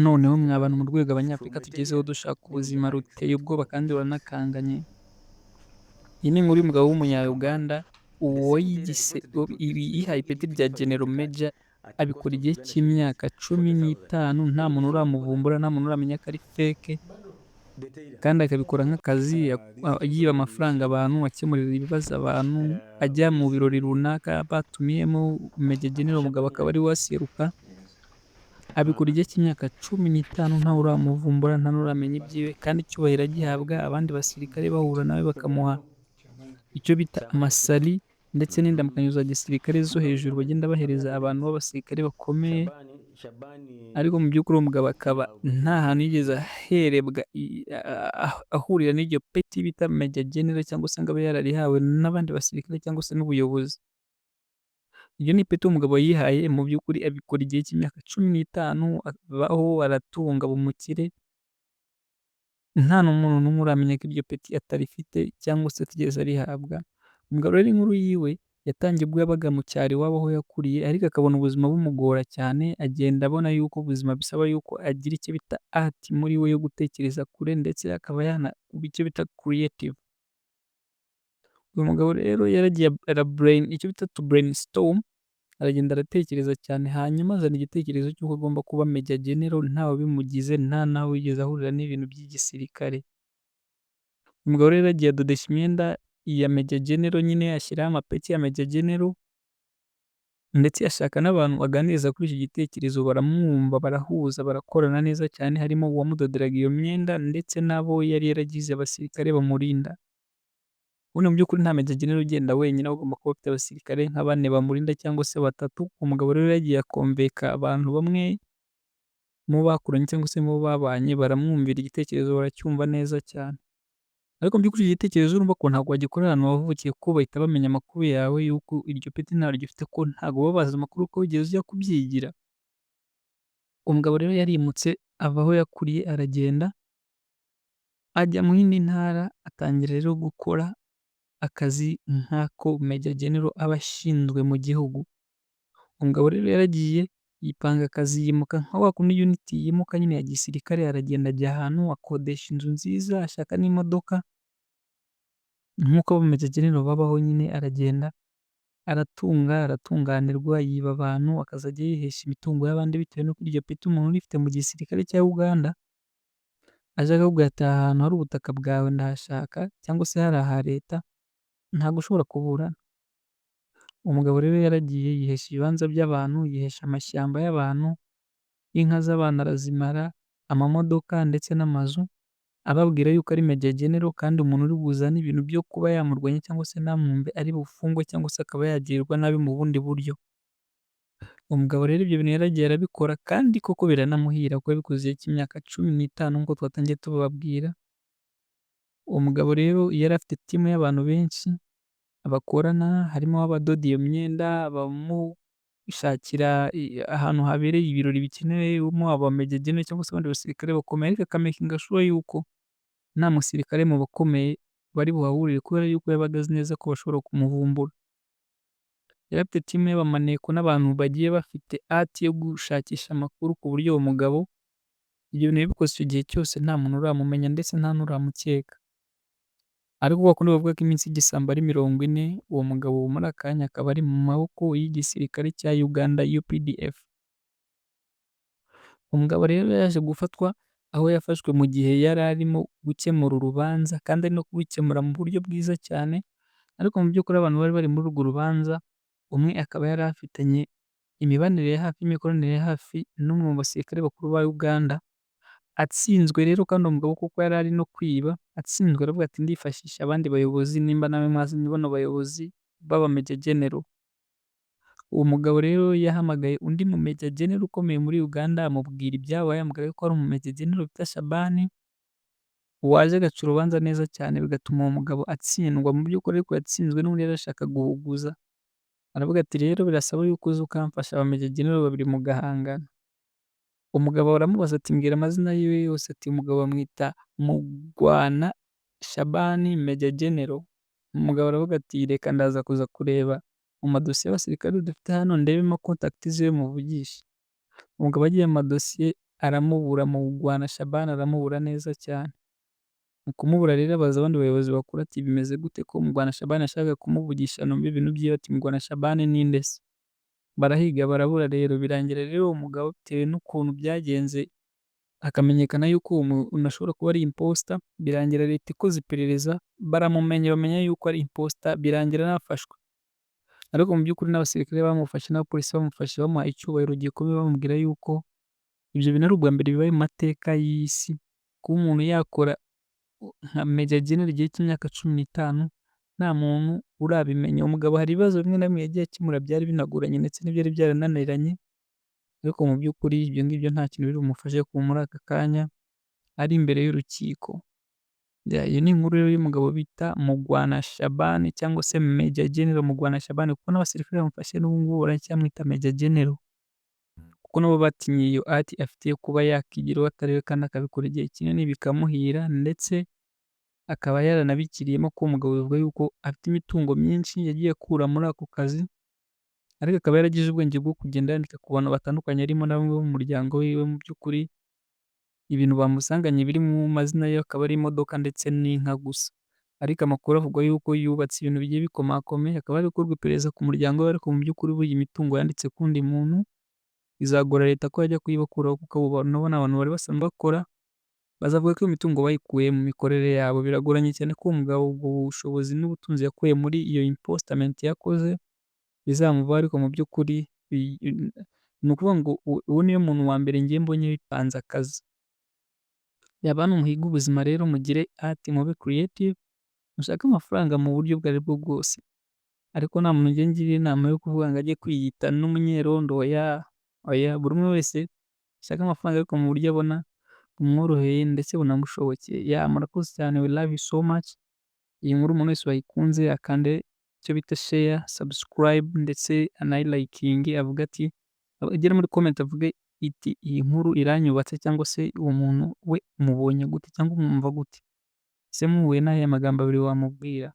noneho mwa bantu mu rwego Abanyafurika tugezeho dushaka ubuzima ruteye ubwoba kandi ruranakanganye. Iyi ni inkuru y'umugabo w'umunya-Uganda yihaye ipeti rya General Major, abikora igihe cy'imyaka 15 nta muntu uramuvumbura, nta muntu uramenya ko ari fake, kandi akabikora nk'akazi, yiba amafaranga abantu, akemurira ibibazo abantu, ajya mu birori runaka batumiyemo Major General umugabo akaba ari we aseruka, abikora igihe cy'imyaka 15 ntawe uramuvumbura, nta n'uramenya ibyiwe, kandi icyubahiro agihabwa abandi basirikare bahura nawe bakamuha icyo bita amasali ndetse n'indamukanyo za gisirikare zo hejuru bagenda bahereza abantu b'abasirikare bakomeye, ariko mu by'ukuri uwo mugabo akaba nta hantu yigeze aherebwa ahurira n'iryo peti bita Major General, cyangwa se ngo abe yararihawe n'abandi basirikare cyangwa se n'ubuyobozi. Iryo ni ipeti umugabo yihaye, mu by'ukuri abikora igihe cy'imyaka 15, abaho aratunga aba umukire, nta n'umuntu n'umwe uramenya ko iryo peti atarifite cyangwa se atigeze arihabwa. Umugabo rero inkuru yiwe yatangiye ubwo yabaga mu cyaro iwabo aho yakuriye, ariko akabona ubuzima bumugora cyane, agenda abona yuko ubuzima bisaba yuko agira icyo bita art muri we yo gutekereza kure, ndetse akaba yanaba icyo bita creative. Uyu mugabo rero yaragiye icyo bita to brainstorm, aragenda aratekereza cyane, hanyuma azana igitekerezo cy'uko agomba kuba Major General ntawe bimugize, nta nawe wigeze ahurira n'ibintu by'igisirikare. Umugabo rero yaragiye adodesha imyenda ya Major General, nyine ashyiraho amapeti ya Major General, ndetse ashaka n'abantu aganiriza kuri iki gitekerezo, baramwumva, barahuza, barakorana neza cyane, harimo uwamudoderaga iyo myenda ndetse n'abo yari yaragize abasirikare bamurinda. Ubundi mu by'ukuri nta Major General ugenda wenyine, aba agomba kuba afite abasirikare nka 4 bamurinda cyangwa se 3. Umugabo rero yagiye akomveka abantu bamwe mu bakuranye cyangwa se mu babanye, baramwumvira igitekerezo baracyumva neza cyane. Ariko mu by'ukuri iki gitekerezo urumva ko ntabwo wagikorera ahantu wavukiye, kuko bahita bamenya amakuru yawe yuko iryo peti ntaryo ufite, ko ntabwo baba bazi amakuru ko wigeze ujya kubyigira. Umugabo rero yarimutse ava aho yakuriye aragenda ajya mu yindi ntara, atangira rero gukora akazi nk'ako Major General aba ashinzwe mu gihugu. Umugabo rero yaragiye yipanga akazi, yimuka nka wa kundi unit yimuka nyine ya gisirikare, aragenda ajya ahantu akodesha inzu nziza, ashaka n'imodoka nk'uko aba Major General babaho nyine, aragenda aratunganirwa, yiba abantu, akazajya yihesha imitungo y'abandi bitewe n'uko iryo peti umuntu urifite mu gisirikare cya Uganda aje akakubwira ati aha hantu hari ubutaka bwawe ndahashaka, cyangwa se hari aha leta, ntabwo ushobora kuburana. Umugabo rero yaragiye yihesha ibibanza by'abantu, yihesha amashyamba y'abantu, inka z'abantu arazimara, amamodoka ndetse n'amazu, ababwira yuko ari Major General, kandi umuntu uri buzane ibintu byo kuba yamurwanya cyangwa se ntamwumve ari bufungwe, cyangwa se akaba yagirirwa nabi mu bundi buryo. Umugabo rero ibyo bintu yaragiye arabikora, kandi koko biranamuhira, kuko yabikoze igihe cy'imyaka 15 nk'uko twatangiye tubabwira. Uwo mugabo rero yari afite timu y'abantu benshi bakorana, harimo abadoda iyo myenda, abamushakira ahantu habereye ibirori bikenewemo aba Major General cyangwa se abandi basirikare bakomeye, ariko akamakinga sure yuko nta musirikare mu bakomeye bari buhahurire, kubera yuko yabaga azi neza ko bashobora kumuvumbura. Yari afite timu y'abamaneko n'abantu bagiye bafite art yo gushakisha amakuru, ku buryo uwo mugabo ibyo bintu yabikoze icyo gihe cyose nta muntu uramumenya ndetse nta n'uramukeka. Ariko kwa kundi bavuga ko iminsi y'igisambo ari 40, uwo mugabo muri aka kanya akaba ari mu maboko y'igisirikare cya Uganda UPDF. Umugabo rero yaje gufatwa, aho yafashwe mu gihe yari arimo gukemura urubanza, kandi ari no kubikemura mu buryo bwiza cyane, ariko mu by'ukuri abantu bari bari muri urwo rubanza, umwe akaba yari afitanye imibanire ya hafi, imikoranire ya hafi n'umwe mu basirikare bakuru ba Uganda. Atsinzwe rero, kandi uwo mugabo kuko yari ari no kwiba, atsinzwe aravuga ati ndifashisha abandi bayobozi, nimba namwe mwazanye bano bayobozi b'aba Major General. Uwo mugabo rero yahamagaye undi mu Major General ukomeye muri Uganda, amubwira ibyabaye, amubwira ko hari umu Major General bita Shabani waje agaca urubanza neza cyane, bigatuma uwo mugabo atsindwa. Mu by'ukuri ariko yatsinzwe, n'ubundi yari ashaka guhuguza, aravuga ati rero birasaba yuko uza ukamfasha aba Major General babiri mugahangana. Umugabo aramubaza ati mbwira amazina yiwe yose, ati umugabo bamwita Mugwana Shabani Major General. Umugabo aravuga ati reka ndaza kuza kureba mu madosiye y'abasirikare dufite hano, ndebemo contact ziwe muvugishe. Umugabo agiye mu madosiye aramubura Mugwana Shaban aramubura neza cyane. Mu kumubura rero abaza abandi bayobozi bakuru ati bimeze gute ko Mugwana Shaban yashakaga kumuvugisha numva ibintu byiwe, ati Mugwana Shaban ninde se? Barahiga barabura rero, birangira rero uwo mugabo bitewe n'ukuntu byagenze hakamenyekana yuko uwo muntu ashobora kuba ari imposter, birangira leta ikoze iperereza baramumenye bamenya yuko ari imposter, birangira anafashwe. Ariko mu by'ukuri n'abasirikare bamufashe n'abapolisi bamufashe bamuha icyubahiro gikomeye bamubwira yuko ibyo bintu ari ubwa mbere bibaye mu mateka y'isi, kuba umuntu yakora nka Major General igihe cy'imyaka 15 nta muntu urabimenya. Umugabo hari ibibazo bimwe na bimwe yagiye akemura byari binagoranye ndetse n'ibyari byarananiranye, ariko mu by'ukuri ibyo ngibyo nta kintu biri bumufashe kuba muri aka kanya ari imbere y'urukiko. Iyo ni inkuru rero y'umugabo bita Mugwana Shaban cyangwa se Major General Mugwana Shaban, kuko n'abasirikare bamufashe n'ubu ngubu baracyamwita Major General, kuko nabo batinye iyo art afite yo kuba yakigira uwo atari we kandi akabikora igihe kinini bikamuhira, ndetse akaba yaranabikiriyemo ko umugabo bivuga yuko afite imitungo myinshi yagiye akura muri ako kazi, ariko akaba yaragize ubwenge bwo kugenda yandika ku bantu batandukanye harimo na bamwe bo mu muryango wiwe. Mu by'ukuri ibintu bamusanganye biri mu mazina ye akaba ari imodoka ndetse n'inka gusa, ariko amakuru avuga yuko yubatse ibintu bigiye bikomakomeye, hakaba hari gukorwa iperereza ku muryango we, ariko mu by'ukuri burya imitungo yanditse ku wundi muntu bizagora leta ko yajya kuyibakuraho, kuko abo bantu nabo ni abantu bari basanzwe bakora, bazavuga ko iyo mitungo bayikuye mu mikorere yabo. Biragoranye cyane ko umugabo ubwo bushobozi n'ubutunzi yakuye muri iyo impostement yakoze bizamuvaho, ariko mu by'ukuri ni ukuvuga ngo uwo niwe muntu wa mbere ngiye mbonye bipanze akazi. Bantu muhiga ubuzima rero mugire art, mube creative, mushake amafaranga mu buryo ubwo aribwo bwose, ariko nta muntu njye ngira inama yo kuvuga ngo ajye kwiyita n'umunyerondo. Oya, buri umwe wese ashake amafaranga ariko mu buryo abona bumworoheye ndetse bunamushobokeye. Murakoze cyane, we love you so much. Iyi nkuru umuntu wese wayikunze akande icyo bita share, subscribe ndetse anayilikinge, avuga ati agere muri comment avuge iti iyi nkuru iranyubatse, cyangwa se uwo muntu we mubonye gute cyangwa umwumva gute, ese muhuye n'ahe magambo abiri wamubwira.